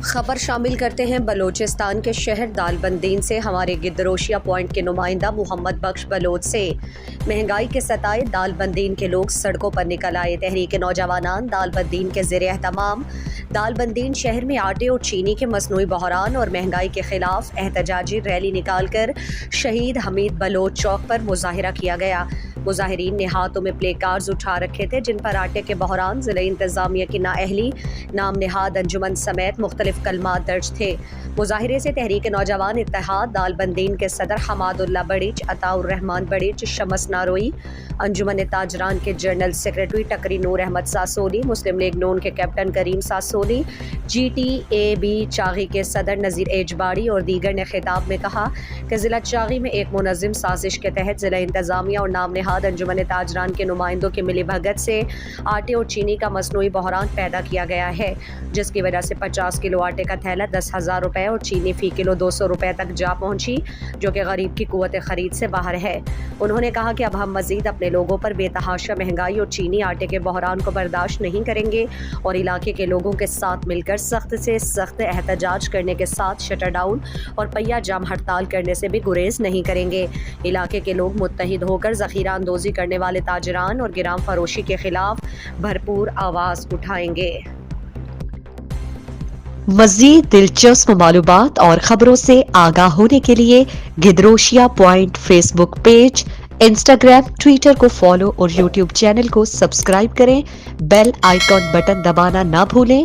خبر شامل کرتے ہیں بلوچستان کے شہر دالبندین سے ہمارے گدروشیا پوائنٹ کے نمائندہ محمد بخش بلوچ سے۔ مہنگائی کے ستائے دالبندین کے لوگ سڑکوں پر نکل آئے۔ تحریک نوجوانان دالبندین کے زیر اہتمام دالبندین شہر میں آٹے اور چینی کے مصنوعی بحران اور مہنگائی کے خلاف احتجاجی ریلی نکال کر شہید حمید بلوچ چوک پر مظاہرہ کیا گیا۔ مظاہرین نے ہاتھوں میں پلے کارڈز اٹھا رکھے تھے جن پر آٹے کے بحران، ضلع انتظامیہ کی نااہلی، نام نہاد انجمن سمیت مختلف کلمات درج تھے۔ مظاہرے سے تحریک نوجوان اتحاد دالبندین کے صدر حماد اللہ بڑیچ، عطاء الرحمان بڑیچ، شمس ناروئی، انجمن تاجران کے جنرل سیکریٹری ٹکری نور احمد ساسولی، مسلم لیگ نون کے captain Karim Sasoli, G T A B Chagai کے صدر نذیر ایجباڑی اور دیگر نے خطاب میں کہا کہ ضلع چاغی میں ایک منظم سازش کے تحت ضلع انتظامیہ اور نام نہاد انجمن تاجران کے نمائندوں کی ملی بھگت سے آٹے اور چینی کا مصنوعی بحران پیدا کیا گیا ہے، جس کی وجہ سے 50 کلو آٹے کا تھیلا 10,000 روپے اور چینی فی کلو 200 روپے تک جا پہنچی، جو کہ غریب کی قوت خرید سے باہر ہے۔ انہوں نے کہا کہ اب ہم مزید اپنے لوگوں پر بے تحاشا مہنگائی اور چینی آٹے کے بحران کو برداشت نہیں کریں گے اور علاقے کے لوگوں کے ساتھ مل کر سخت سے سخت احتجاج کرنے کے ساتھ شٹر ڈاؤن اور پہیہ جام ہڑتال کرنے سے بھی گریز نہیں کریں گے۔ علاقے کے لوگ متحد ہو کر ذخیرہ اندوزی کرنے والے تاجران اور گرام فروشی کے خلاف بھرپور آواز اٹھائیں گے۔ مزید دلچسپ معلومات اور خبروں سے آگاہ ہونے کے لیے Gedrosia point Facebook page, Instagram, Twitter کو فالو اور یوٹیوب چینل کو سبسکرائب کریں۔ بیل آئیکن بٹن دبانا نہ بھولیں